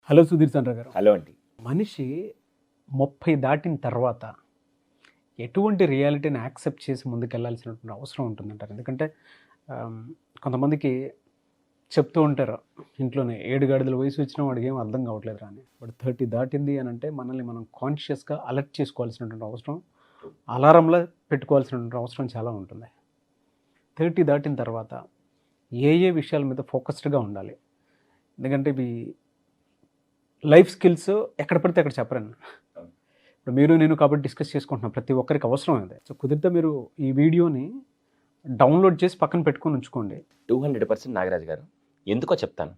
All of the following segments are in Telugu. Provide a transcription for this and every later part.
హలో సుధీర్ చంద్ర గారు. హలో అండి. మనిషి 30 దాటిన తర్వాత ఎటువంటి రియాలిటీని యాక్సెప్ట్ చేసి ముందుకెళ్లాల్సినటువంటి అవసరం ఉంటుందంటారు? ఎందుకంటే కొంతమందికి చెప్తూ ఉంటారు ఇంట్లోనే, 7 గడిదల వయసు వచ్చిన వాడికి ఏం అర్థం కావట్లేదు అని. బట్ 30 దాటింది అని అంటే మనల్ని మనం కాన్షియస్గా అలర్ట్ చేసుకోవాల్సినటువంటి అవసరం, అలారంలో పెట్టుకోవాల్సినటువంటి అవసరం చాలా ఉంటుంది. 30 దాటిన తర్వాత ఏ ఏ విషయాల మీద ఫోకస్డ్గా ఉండాలి? ఎందుకంటే ఇవి లైఫ్ స్కిల్స్ ఎక్కడ పడితే అక్కడ చెప్పరండి. ఇప్పుడు మీరు నేను కాబట్టి డిస్కస్ చేసుకుంటున్నాం, ప్రతి ఒక్కరికి అవసరం అదే. సో కుదిరితే మీరు ఈ వీడియోని డౌన్లోడ్ చేసి పక్కన పెట్టుకొని ఉంచుకోండి. 200% నాగరాజు గారు. ఎందుకో చెప్తాను.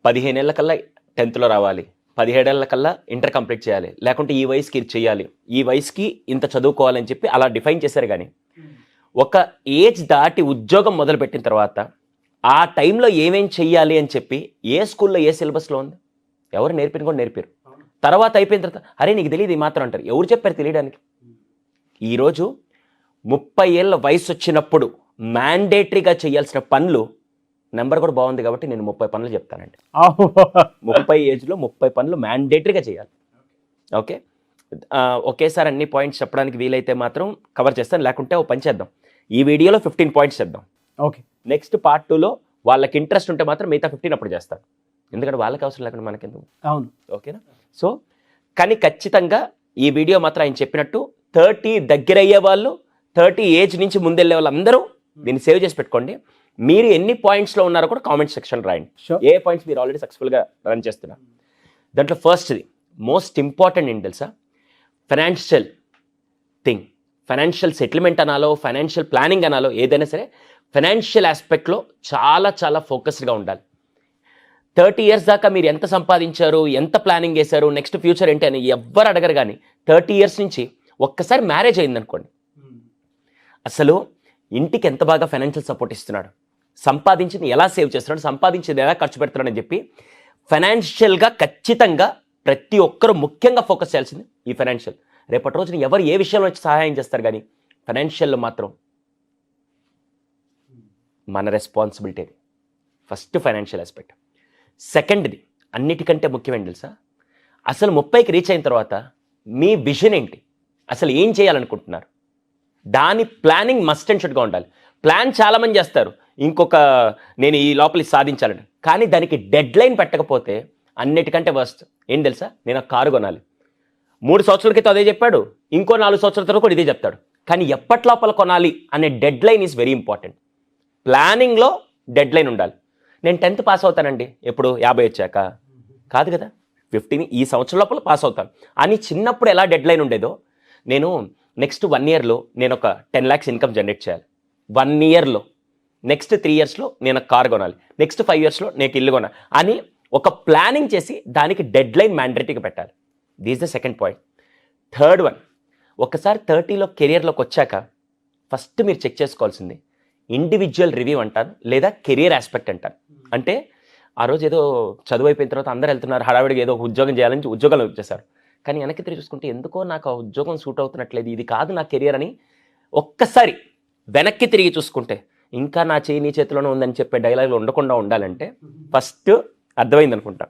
15 ఏళ్ళ కల్లా 10th రావాలి, 17 ఏళ్ళ కల్లా ఇంటర్ కంప్లీట్ చేయాలి, లేకుంటే ఈ వయసుకి ఇది చేయాలి, ఈ వయసుకి ఇంత చదువుకోవాలని చెప్పి అలా డిఫైన్ చేశారు. కానీ ఒక ఏజ్ దాటి ఉద్యోగం మొదలుపెట్టిన తర్వాత ఆ టైంలో ఏమేం చెయ్యాలి అని చెప్పి ఏ స్కూల్లో ఏ సిలబస్లో ఉంది, ఎవరు నేర్పిన కూడా నేర్పారు. తర్వాత అయిపోయిన తర్వాత అరే నీకు తెలియదు ఈ మాత్రం అంటారు. ఎవరు చెప్పారు తెలియడానికి? ఈరోజు 30 ఏళ్ళ వయసు వచ్చినప్పుడు మ్యాండేటరీగా చేయాల్సిన పనులు, నెంబర్ కూడా బాగుంది కాబట్టి నేను 30 పనులు చెప్తానండి. 30 ఏజ్లో 30 పనులు మ్యాండేటరీగా చేయాలి. ఓకే, ఒకేసారి అన్ని పాయింట్స్ చెప్పడానికి వీలైతే మాత్రం కవర్ చేస్తాను, లేకుంటే ఓ పని చేద్దాం, ఈ వీడియోలో 15 పాయింట్స్ చేద్దాం. ఓకే, నెక్స్ట్ పార్ట్ 2లో వాళ్ళకి ఇంట్రెస్ట్ ఉంటే మాత్రం మిగతా 15 అప్పుడు చేస్తాను. ఎందుకంటే వాళ్ళకి అవసరం లేకుండా మనకెందుకు? అవును, ఓకేనా? సో కానీ ఖచ్చితంగా ఈ వీడియో మాత్రం ఆయన చెప్పినట్టు 30 దగ్గర అయ్యే వాళ్ళు, 30 ఏజ్ నుంచి ముందెళ్ళే వాళ్ళందరూ దీన్ని సేవ్ చేసి పెట్టుకోండి. మీరు ఎన్ని పాయింట్స్లో ఉన్నారో కూడా కామెంట్ సెక్షన్ రాయండి. ఏ పాయింట్స్ మీరు ఆల్రెడీ సక్సెస్ఫుల్గా రన్ చేస్తున్నారు. దాంట్లో ఫస్ట్ది మోస్ట్ ఇంపార్టెంట్ ఏంటి తెలుసా? Financial thing. ఫైనాన్షియల్ సెటిల్మెంట్ అనాలో, ఫైనాన్షియల్ ప్లానింగ్ అనాలో, ఏదైనా సరే ఫైనాన్షియల్ ఆస్పెక్ట్లో చాలా చాలా ఫోకస్డ్గా ఉండాలి. 30 ఇయర్స్ దాకా మీరు ఎంత సంపాదించారు, ఎంత ప్లానింగ్ చేశారు, నెక్స్ట్ ఫ్యూచర్ ఏంటి అని ఎవ్వరు అడగరు. కానీ 30 ఇయర్స్ నుంచి ఒక్కసారి మ్యారేజ్ అయిందనుకోండి, అసలు ఇంటికి ఎంత బాగా ఫైనాన్షియల్ సపోర్ట్ ఇస్తున్నాడు, సంపాదించింది ఎలా సేవ్ చేస్తున్నాడు, సంపాదించింది ఎలా ఖర్చు పెడుతున్నాడు అని చెప్పి ఫైనాన్షియల్గా ఖచ్చితంగా ప్రతి ఒక్కరు ముఖ్యంగా ఫోకస్ చేయాల్సింది ఈ ఫైనాన్షియల్. రేపటి రోజున ఎవరు ఏ విషయంలో వచ్చి సహాయం చేస్తారు, కానీ ఫైనాన్షియల్లో మాత్రం మన రెస్పాన్సిబిలిటీ. First financial aspect. సెకండ్ది అన్నిటికంటే ముఖ్యమైన తెలుసా? అసలు 30కి రీచ్ అయిన తర్వాత మీ విజన్ ఏంటి, అసలు ఏం చేయాలనుకుంటున్నారు, దాని ప్లానింగ్ మస్ట్ అండ్ షుడ్గా ఉండాలి. ప్లాన్ చాలామంది చేస్తారు, నేను ఈ లోపలి సాధించాలని, కానీ దానికి డెడ్ లైన్ పెట్టకపోతే అన్నిటికంటే వర్స్ట్ ఏం తెలుసా? నేను కారు కొనాలి, 3 సంవత్సరాల క్రితం అదే చెప్పాడు, ఇంకో 4 సంవత్సరాల తర్వాత కూడా ఇదే చెప్తాడు. కానీ ఎప్పటి లోపల కొనాలి అనే dead line is very important. ప్లానింగ్లో డెడ్ లైన్ ఉండాలి. నేను 10th పాస్ అవుతానండి, ఎప్పుడు 50 వచ్చాక కాదు కదా, 15 ఈ సంవత్సరం లోపల పాస్ అవుతాను అని చిన్నప్పుడు ఎలా డెడ్ లైన్ ఉండేదో, నేను నెక్స్ట్ 1 ఇయర్లో నేను ఒక 10 lakhs ఇన్కమ్ జనరేట్ చేయాలి, 1 ఇయర్లో, నెక్స్ట్ 3 ఇయర్స్లో నేను కార్ కొనాలి, నెక్స్ట్ 5 ఇయర్స్లో నేను ఇల్లు కొనాలి అని ఒక ప్లానింగ్ చేసి దానికి డెడ్ లైన్ మ్యాండేటరీగా పెట్టాలి. This the second point. Third one, ఒకసారి 30లో కెరియర్లోకి వచ్చాక ఫస్ట్ మీరు చెక్ చేసుకోవాల్సింది ఇండివిజువల్ రివ్యూ అంటారు, లేదా కెరియర్ ఆస్పెక్ట్ అంటారు. అంటే ఆ రోజు ఏదో చదువు అయిపోయిన తర్వాత అందరూ వెళ్తున్నారు, హడావిడిగా ఏదో ఉద్యోగం చేయాలని ఉద్యోగాలు వచ్చేసారు. కానీ వెనక్కి తిరిగి చూసుకుంటే ఎందుకో నాకు ఆ ఉద్యోగం సూట్ అవుతున్నట్లేదు, ఇది కాదు నా కెరియర్ అని ఒక్కసారి వెనక్కి తిరిగి చూసుకుంటే, ఇంకా నా చేయి నీ చేతిలోనే ఉందని చెప్పే డైలాగులు ఉండకుండా ఉండాలంటే ఫస్ట్ అర్థమైంది అనుకుంటా.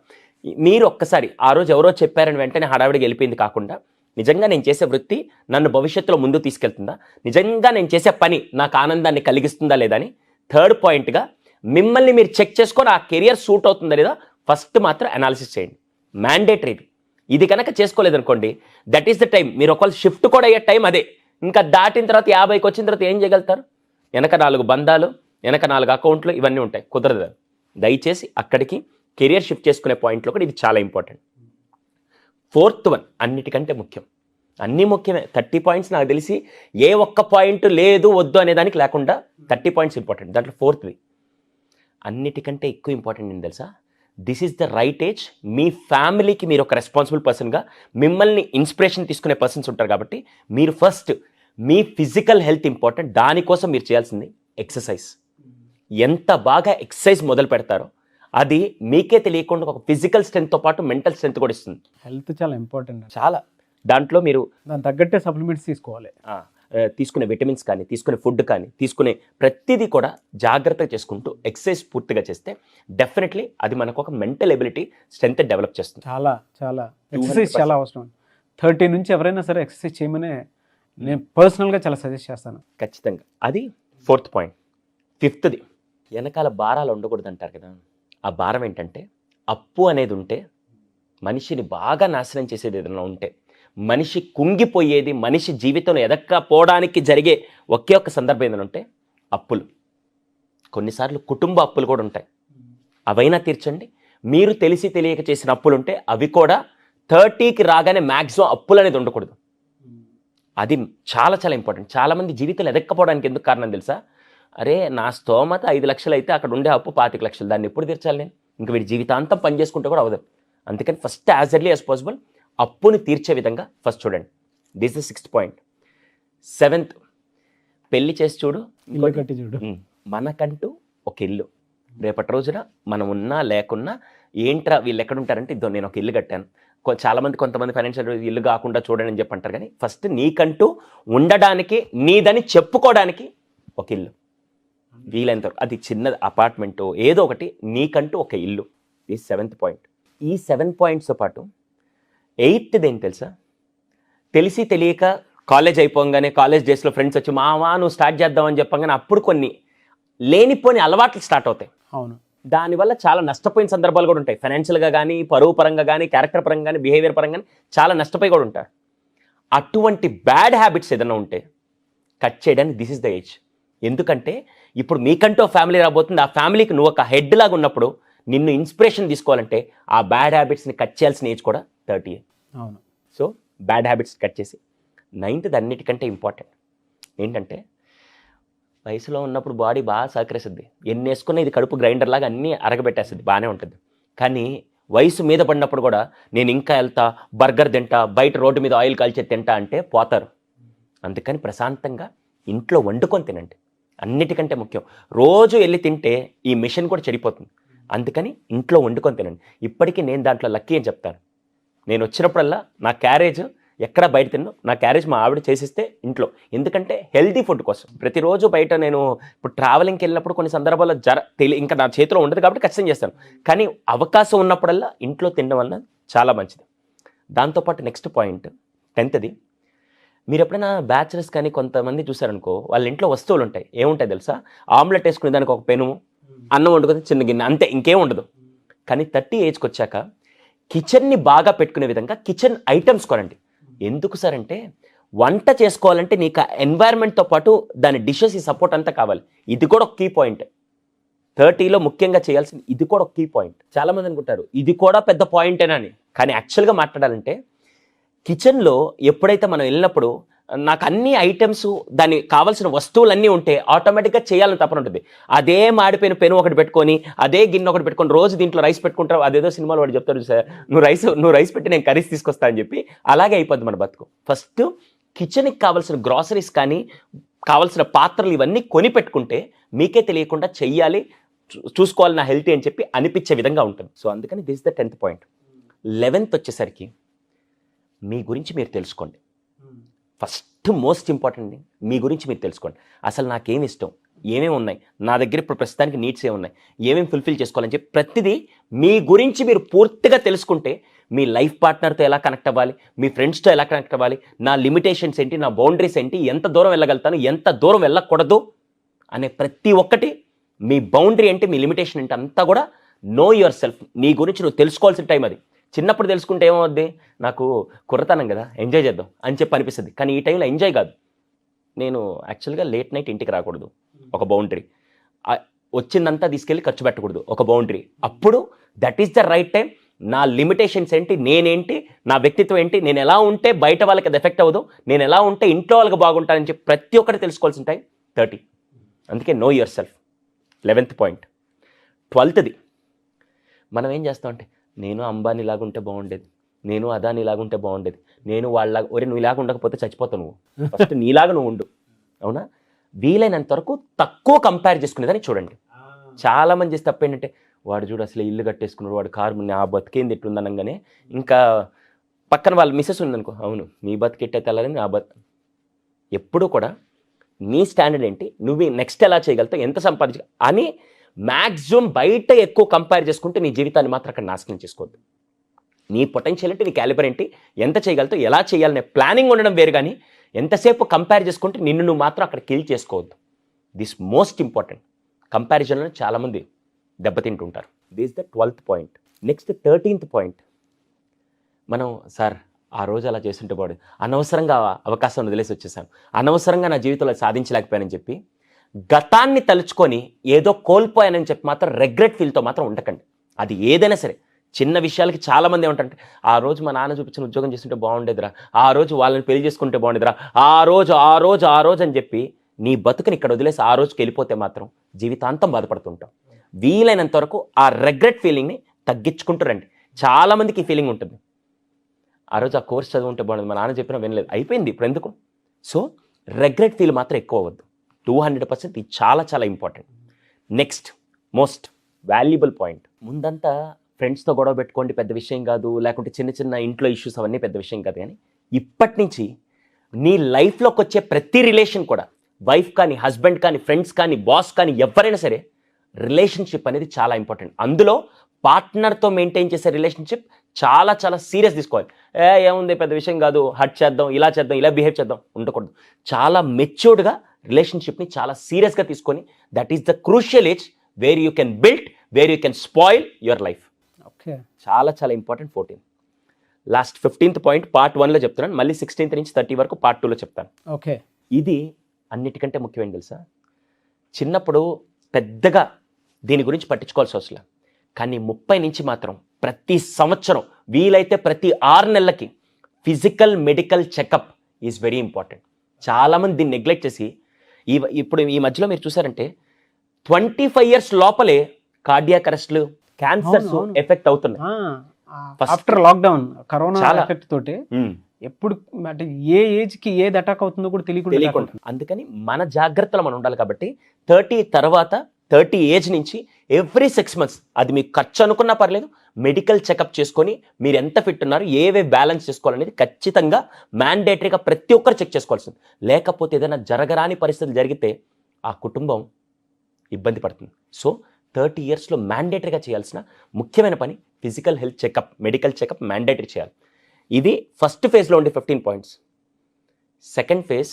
మీరు ఒక్కసారి ఆ రోజు ఎవరో చెప్పారని వెంటనే హడావిడిగా వెళ్ళిపోయింది కాకుండా, నిజంగా నేను చేసే వృత్తి నన్ను భవిష్యత్తులో ముందు తీసుకెళ్తుందా, నిజంగా నేను చేసే పని నాకు ఆనందాన్ని కలిగిస్తుందా లేదా అని థర్డ్ పాయింట్గా మిమ్మల్ని మీరు చెక్ చేసుకొని ఆ కెరియర్ సూట్ అవుతుందా లేదా ఫస్ట్ మాత్రం అనాలిసిస్ చేయండి. మ్యాండేటరీ ఇది కనుక చేసుకోలేదనుకోండి, దట్ ఈస్ ద టైం. మీరు ఒకవేళ షిఫ్ట్ కూడా అయ్యే టైం అదే. ఇంకా దాటిన తర్వాత 50కి వచ్చిన తర్వాత ఏం చేయగలుగుతారు? వెనక 4 బంధాలు, వెనక 4 అకౌంట్లు, ఇవన్నీ ఉంటాయి, కుదరదు. దయచేసి అక్కడికి కెరియర్ షిఫ్ట్ చేసుకునే పాయింట్లో కూడా ఇది చాలా ఇంపార్టెంట్. ఫోర్త్ వన్ అన్నిటికంటే ముఖ్యం. అన్నీ ముఖ్యమే. 30 పాయింట్స్ నాకు తెలిసి ఏ ఒక్క పాయింట్ లేదు వద్దు అనేదానికి లేకుండా 30 పాయింట్స్ ఇంపార్టెంట్. దాంట్లో ఫోర్త్ది అన్నిటికంటే ఎక్కువ ఇంపార్టెంట్ ఏంటి తెలుసా? This is the right age. మీ ఫ్యామిలీకి మీరు ఒక రెస్పాన్సిబుల్ పర్సన్గా, మిమ్మల్ని ఇన్స్పిరేషన్ తీసుకునే పర్సన్స్ ఉంటారు కాబట్టి మీరు ఫస్ట్ మీ ఫిజికల్ హెల్త్ ఇంపార్టెంట్. దానికోసం మీరు చేయాల్సింది ఎక్సర్సైజ్. ఎంత బాగా ఎక్సర్సైజ్ మొదలు పెడతారో అది మీకే తెలియకుండా ఒక ఫిజికల్ స్ట్రెంగ్త్తో పాటు మెంటల్ స్ట్రెంగ్త్ కూడా ఇస్తుంది. హెల్త్ చాలా ఇంపార్టెంట్, చాలా. దాంట్లో మీరు దాని తగ్గట్టే సప్లిమెంట్స్ తీసుకోవాలి. తీసుకునే విటమిన్స్ కానీ, తీసుకునే ఫుడ్ కానీ, తీసుకునే ప్రతిదీ కూడా జాగ్రత్తగా చేసుకుంటూ ఎక్సర్సైజ్ పూర్తిగా చేస్తే డెఫినెట్లీ అది మనకు ఒక మెంటల్ ఎబిలిటీ స్ట్రెంత్ డెవలప్ చేస్తుంది. చాలా చాలా ఎక్సర్సైజ్ చాలా అవసరం. 30 నుంచి ఎవరైనా సరే ఎక్సర్సైజ్ చేయమనే నేను పర్సనల్గా చాలా సజెస్ట్ చేస్తాను. ఖచ్చితంగా. అది 4th పాయింట్. 5th వెనకాల భారాలు ఉండకూడదు అంటారు కదా. ఆ భారం ఏంటంటే అప్పు అనేది ఉంటే మనిషిని బాగా నాశనం చేసేది ఏదైనా ఉంటే, మనిషి కుంగిపోయేది, మనిషి జీవితంలో ఎదక్కపోవడానికి జరిగే ఒకే ఒక్క సందర్భం ఏదైనా ఉంటే అప్పులు. కొన్నిసార్లు కుటుంబ అప్పులు కూడా ఉంటాయి, అవైనా తీర్చండి. మీరు తెలిసి తెలియక చేసిన అప్పులు ఉంటే అవి కూడా 30కి రాగానే మ్యాక్సిమం అప్పులు అనేది ఉండకూడదు. అది చాలా చాలా ఇంపార్టెంట్. చాలామంది జీవితంలో ఎదక్కపోవడానికి ఎందుకు కారణం తెలుసా? అరే నా స్తోమత 5 లక్షలు అయితే అక్కడ ఉండే అప్పు 25 లక్షలు, దాన్ని ఎప్పుడు తీర్చాలి నేను? ఇంక వీడి జీవితాంతం పని చేసుకుంటే కూడా అవ్వదు. అందుకని first as early as possible అప్పుని తీర్చే విధంగా ఫస్ట్ చూడండి. This is 6th point. 7th పెళ్లి చేసి చూడు, ఇల్లు కట్టి చూడు. మనకంటూ ఒక ఇల్లు. రేపటి రోజున మనం ఉన్నా లేకున్నా ఏంట్రా వీళ్ళు ఎక్కడ ఉంటారంటే ఇద్దో నేను ఒక ఇల్లు కట్టాను. కొంతమంది ఫైనాన్షియల్ ఇల్లు కాకుండా చూడండి అని చెప్పి అంటారు. కానీ ఫస్ట్ నీకంటూ ఉండడానికి, నీదని చెప్పుకోవడానికి ఒక ఇల్లు వీలైనంత వరకు, అది చిన్న అపార్ట్మెంటు ఏదో ఒకటి, నీకంటూ ఒక ఇల్లు. ఈ 7th పాయింట్. ఈ 7 పాయింట్స్తో పాటు 8th ఏం తెలుసా? తెలిసి తెలియక కాలేజ్ అయిపోగానే, కాలేజ్ డేస్లో ఫ్రెండ్స్ వచ్చి మావా నువ్వు స్టార్ట్ చేద్దామని చెప్పగానే అప్పుడు కొన్ని లేనిపోని అలవాట్లు స్టార్ట్ అవుతాయి. అవును. దానివల్ల చాలా నష్టపోయిన సందర్భాలు కూడా ఉంటాయి. ఫైనాన్షియల్గా కానీ, పరువు పరంగా కానీ, క్యారెక్టర్ పరంగా కానీ, బిహేవియర్ పరంగా కానీ చాలా నష్టపోయి కూడా ఉంటారు. అటువంటి బ్యాడ్ హ్యాబిట్స్ ఏదైనా ఉంటే కట్ చేయడానికి దిస్ ఇస్ ద ఏజ్. ఎందుకంటే ఇప్పుడు మీకంటూ ఫ్యామిలీ రాబోతుంది. ఆ ఫ్యామిలీకి నువ్వు ఒక హెడ్ లాగా ఉన్నప్పుడు నిన్ను ఇన్స్పిరేషన్ తీసుకోవాలంటే ఆ బ్యాడ్ హ్యాబిట్స్ని కట్ చేయాల్సిన ఏజ్ కూడా 30. అవును. సో బ్యాడ్ హ్యాబిట్స్ కట్ చేసి 9th అన్నిటికంటే ఇంపార్టెంట్ ఏంటంటే, వయసులో ఉన్నప్పుడు బాడీ బాగా సహకరిస్తుంది, ఎన్ని వేసుకున్నా ఇది కడుపు గ్రైండర్ లాగా అన్నీ అరగబెట్టేస్తుంది, బాగానే ఉంటుంది. కానీ వయసు మీద పడినప్పుడు కూడా నేను ఇంకా వెళ్తా, బర్గర్ తింటా, బయట రోడ్డు మీద ఆయిల్ కాల్చి తింటా అంటే పోతారు. అందుకని ప్రశాంతంగా ఇంట్లో వండుకొని తినండి. అన్నిటికంటే ముఖ్యం. రోజు వెళ్ళి తింటే ఈ మిషన్ కూడా చెడిపోతుంది. అందుకని ఇంట్లో వండుకొని తినండి. ఇప్పటికీ నేను దాంట్లో లక్కీ అని చెప్తాను. నేను వచ్చినప్పుడల్లా నా క్యారేజ్ ఎక్కడ బయట తిన్నాను, నా క్యారేజ్ మా ఆవిడ చేసిస్తే ఇంట్లో. ఎందుకంటే హెల్తీ ఫుడ్ కోసం. ప్రతిరోజు బయట నేను ఇప్పుడు ట్రావెలింగ్కి వెళ్ళినప్పుడు కొన్ని సందర్భాల్లో ఇంకా నా చేతిలో ఉండదు కాబట్టి ఖచ్చితంగా చేస్తాను. కానీ అవకాశం ఉన్నప్పుడల్లా ఇంట్లో తినడం వల్ల చాలా మంచిది. దాంతోపాటు నెక్స్ట్ పాయింట్ 10th. మీరు ఎప్పుడైనా బ్యాచిలర్స్ కానీ కొంతమంది చూసారనుకో, వాళ్ళ ఇంట్లో వస్తువులు ఉంటాయి. ఏముంటాయి తెలుసా? ఆమ్లెట్ వేసుకునే దానికి ఒక పెను, అన్నం వండుకొని చిన్న గిన్నె, అంతే, ఇంకేం ఉండదు. కానీ 30 ఏజ్కి వచ్చాక కిచెన్ని బాగా పెట్టుకునే విధంగా కిచెన్ ఐటమ్స్ కొనండి. ఎందుకు సార్ అంటే, వంట చేసుకోవాలంటే నీకు ఆ ఎన్వైర్న్మెంట్తో పాటు దాని డిషెస్ ఈ సపోర్ట్ అంతా కావాలి. ఇది కూడా ఒక కీ పాయింట్. 30లో ముఖ్యంగా చేయాల్సింది ఇది కూడా ఒక కీ పాయింట్. చాలామంది అనుకుంటారు ఇది కూడా పెద్ద పాయింటేనా అని. కానీ యాక్చువల్గా మాట్లాడాలంటే కిచెన్లో ఎప్పుడైతే మనం వెళ్ళినప్పుడు నాకు అన్ని ఐటమ్స్, దానికి కావాల్సిన వస్తువులన్నీ ఉంటే ఆటోమేటిక్గా చేయాలని తప్పన ఉంటుంది. అదే మాడిపోయిన పెను ఒకటి పెట్టుకొని, అదే గిన్నె ఒకటి పెట్టుకొని రోజు దీంట్లో రైస్ పెట్టుకుంటారు. అదేదో సినిమాలో వాడు చెప్తాడు సార్, నువ్వు రైస్ పెట్టి నేను కర్రీస్ తీసుకొస్తా అని చెప్పి. అలాగే అయిపోద్ది మన బతుకు. ఫస్ట్ కిచెన్కి కావాల్సిన గ్రాసరీస్ కానీ, కావాల్సిన పాత్రలు ఇవన్నీ కొని పెట్టుకుంటే మీకే తెలియకుండా చెయ్యాలి, చూసుకోవాలి నా హెల్తీ అని చెప్పి అనిపించే విధంగా ఉంటుంది. సో అందుకని this the 10th point. 11th వచ్చేసరికి మీ గురించి మీరు తెలుసుకోండి. ఫస్ట్ మోస్ట్ ఇంపార్టెంట్ థింగ్, మీ గురించి మీరు తెలుసుకోండి. అసలు నాకేమి ఇష్టం, ఏమేమి ఉన్నాయి నా దగ్గర, ఇప్పుడు ప్రస్తుతానికి నీడ్స్ ఏమున్నాయి, ఏమేమి ఫుల్ఫిల్ చేసుకోవాలని చెప్పి ప్రతిదీ మీ గురించి మీరు పూర్తిగా తెలుసుకుంటే మీ లైఫ్ పార్ట్నర్తో ఎలా కనెక్ట్ అవ్వాలి, మీ ఫ్రెండ్స్తో ఎలా కనెక్ట్ అవ్వాలి, నా లిమిటేషన్స్ ఏంటి, నా బౌండరీస్ ఏంటి, ఎంత దూరం వెళ్ళగలుగుతాను, ఎంత దూరం వెళ్ళకూడదు అనే ప్రతి ఒక్కటి, మీ బౌండరీ ఏంటి, మీ లిమిటేషన్ ఏంటి, అంతా కూడా నో యువర్ సెల్ఫ్. నీ గురించి నువ్వు తెలుసుకోవాల్సిన టైం అది. చిన్నప్పుడు తెలుసుకుంటే ఏమవుద్ది, నాకు కుర్రతనం కదా ఎంజాయ్ చేద్దాం అని చెప్పి అనిపిస్తుంది. కానీ ఈ టైంలో ఎంజాయ్ కాదు. నేను యాక్చువల్గా లేట్ నైట్ ఇంటికి రాకూడదు, ఒక బౌండరీ. వచ్చిందంతా తీసుకెళ్ళి ఖర్చు పెట్టకూడదు, ఒక బౌండరీ. అప్పుడు that is the right time. నా లిమిటేషన్స్ ఏంటి, నేనేంటి, నా వ్యక్తిత్వం ఏంటి, నేను ఎలా ఉంటే బయట వాళ్ళకి అది ఎఫెక్ట్ అవ్వదు, నేను ఎలా ఉంటే ఇంట్లో వాళ్ళకి బాగుంటానని చెప్పి ప్రతి ఒక్కటి తెలుసుకోవాల్సిన టైం 30. అందుకే no your self. 11th point. 12th మనం ఏం చేస్తామంటే, నేను అంబానీ లాగా ఉంటే బాగుండేది, నేను అదానీ లాగా ఉంటే బాగుండేది, నేను వాళ్ళలాగా, ఒరే నువ్వు ఇలాగా ఉండకపోతే చచ్చిపోతావు, నువ్వు ఫస్ట్ నీలాగా నువ్వు ఉండు. అవునా? వీలైనంత వరకు తక్కువ కంపేర్ చేసుకునేదని చూడండి. చాలామంది చేస్తే తప్ప ఏంటంటే, వాడు చూడు అసలు ఇల్లు కట్టేసుకున్నాడు, వాడు కారు, ఆ బతికేంది ఎట్లుంది అనగానే ఇంకా పక్కన వాళ్ళ మిస్సెస్ ఉందనుకో, అవును మీ బతికెట్టే తెల్లని నా ఎప్పుడూ కూడా నీ స్టాండర్డ్ ఏంటి, నువ్వు నెక్స్ట్ ఎలా చేయగలుగుతావు, ఎంత సంపాదించ అని మ్యాక్సిమం బయట ఎక్కువ కంపేర్ చేసుకుంటే నీ జీవితాన్ని మాత్రం అక్కడ నాశనం చేసుకోవద్దు. నీ పొటెన్షియల్ ఏంటి, నీ క్యాలిబర్ ఏంటి, ఎంత చేయగలుగుతావు, ఎలా చేయాలనే ప్లానింగ్ ఉండడం వేరు, కానీ ఎంతసేపు కంపేర్ చేసుకుంటే నిన్ను నువ్వు మాత్రం అక్కడ కిల్ చేసుకోవద్దు. This most important. కంపారిజన్లో చాలామంది దెబ్బతింటుంటారు. This the 12th point. Next 13th point. మనం సార్ ఆ రోజు అలా చేస్తుంటే బాడు, అనవసరంగా అవకాశం వదిలేసి వచ్చేసాను, అనవసరంగా నా జీవితంలో సాధించలేకపోయానని చెప్పి గతాన్ని తలుచుకొని ఏదో కోల్పోయానని చెప్పి మాత్రం రెగ్రెట్ ఫీల్తో మాత్రం ఉండకండి. అది ఏదైనా సరే, చిన్న విషయాలకి చాలామంది ఏమంటారంటే ఆ రోజు మా నాన్న చూపించిన ఉద్యోగం చేస్తుంటే బాగుండేదిరా, ఆ రోజు వాళ్ళని పెళ్లి చేసుకుంటే బాగుండేదిరా, ఆ రోజు అని చెప్పి నీ బతుకుని ఇక్కడ వదిలేసి ఆ రోజుకి వెళ్ళిపోతే మాత్రం జీవితాంతం బాధపడుతుంటాం. వీలైనంత వరకు ఆ రెగ్రెట్ ఫీలింగ్ని తగ్గించుకుంటూ రండి. చాలామందికి ఈ ఫీలింగ్ ఉంటుంది, ఆ రోజు ఆ కోర్స్ చదువుంటే బాగుండేది, మా నాన్న చెప్పినా వినలేదు, అయిపోయింది, ఇప్పుడు ఎందుకు. సో రెగ్రెట్ ఫీల్ మాత్రం ఎక్కువ అవ్వద్దు. 200% ఇది చాలా చాలా important. Next most valuable point. ముందంతా ఫ్రెండ్స్తో గొడవ పెట్టుకోండి, పెద్ద విషయం కాదు, లేకుంటే చిన్న చిన్న ఇంట్లో ఇష్యూస్ అవన్నీ పెద్ద విషయం కాదు, కానీ ఇప్పటి నుంచి నీ లైఫ్లోకి వచ్చే ప్రతి రిలేషన్ కూడా, వైఫ్ కానీ, హస్బెండ్ కానీ, ఫ్రెండ్స్ కానీ, బాస్ కానీ, ఎవరైనా సరే రిలేషన్షిప్ అనేది చాలా ఇంపార్టెంట్. అందులో పార్ట్నర్తో మెయింటైన్ చేసే రిలేషన్షిప్ చాలా చాలా సీరియస్ తీసుకోవాలి. ఏముంది పెద్ద విషయం కాదు, హర్ట్ చేద్దాం, ఇలా బిహేవ్ చేద్దాం ఉండకూడదు. చాలా మెచ్యూర్డ్గా రిలేషన్షిప్ని చాలా సీరియస్గా తీసుకొని, that is the crucial age where you can build, where you can spoil your life. Okay, చాలా చాలా important. 14 last 15th point part 1లో చెప్తున్నాను, మళ్ళీ 16th నుంచి 30 వరకు పార్ట్ 2లో చెప్తాను. ఓకే, ఇది అన్నిటికంటే ముఖ్యమైన తెలుసా. చిన్నప్పుడు పెద్దగా దీని గురించి పట్టించుకోవాల్సి అవసరం, కానీ 30 నుంచి మాత్రం ప్రతి సంవత్సరం వీలైతే ప్రతి 6 నెలలకి physical medical checkup is very important. చాలామంది దీన్ని నెగ్లెక్ట్ చేసి ఇప్పుడు ఈ మధ్యలో మీరు చూసారంటే 25 years లోపలే కార్డియాక్ అరెస్ట్లు, క్యాన్సర్స్ ఎఫెక్ట్ అవుతున్నాయి. ఆఫ్టర్ లాక్డౌన్ కరోనా చాలా ఎఫెక్ట్ తోటి ఎప్పుడు అంటే ఏ ఏజ్కి ఏది అటాక్ అవుతుందో కూడా తెలియకుండా. అందుకని మన జాగ్రత్తలో మనం ఉండాలి. కాబట్టి 30 తర్వాత 30 ఏజ్ నుంచి ఎవ్రీ 6 months అది మీకు ఖర్చు అనుకున్నా పర్లేదు, మెడికల్ చెకప్ చేసుకొని మీరు ఎంత ఫిట్ ఉన్నారు, ఏవే బ్యాలెన్స్ చేసుకోవాలనేది ఖచ్చితంగా మ్యాండేటరీగా ప్రతి ఒక్కరు చెక్ చేసుకోవాల్సింది. లేకపోతే ఏదైనా జరగరాని పరిస్థితులు జరిగితే ఆ కుటుంబం ఇబ్బంది పడుతుంది. సో 30 yearsలో మ్యాండేటరీగా చేయాల్సిన ముఖ్యమైన పని physical health checkup, medical checkup mandatory చేయాలి. ఇది ఫస్ట్ ఫేజ్లో ఉండే 15 points. Second phase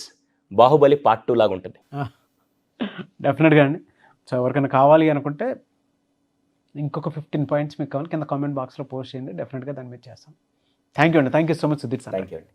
Baahubali part 2 లాగా ఉంటుంది. డెఫినెట్గా అండి. సో ఎవరికైనా కావాలి అనుకుంటే ఇంకొక 15 పాయింట్స్ మీకు కావాలి, కింద కామెంట్ బాక్స్లో పోస్ట్ చేయండి, డెఫినెట్గా దాని మీద చేస్తాం. థ్యాంక్ యూ అండి, thank you so much Sudheer sir. Thank you అండి.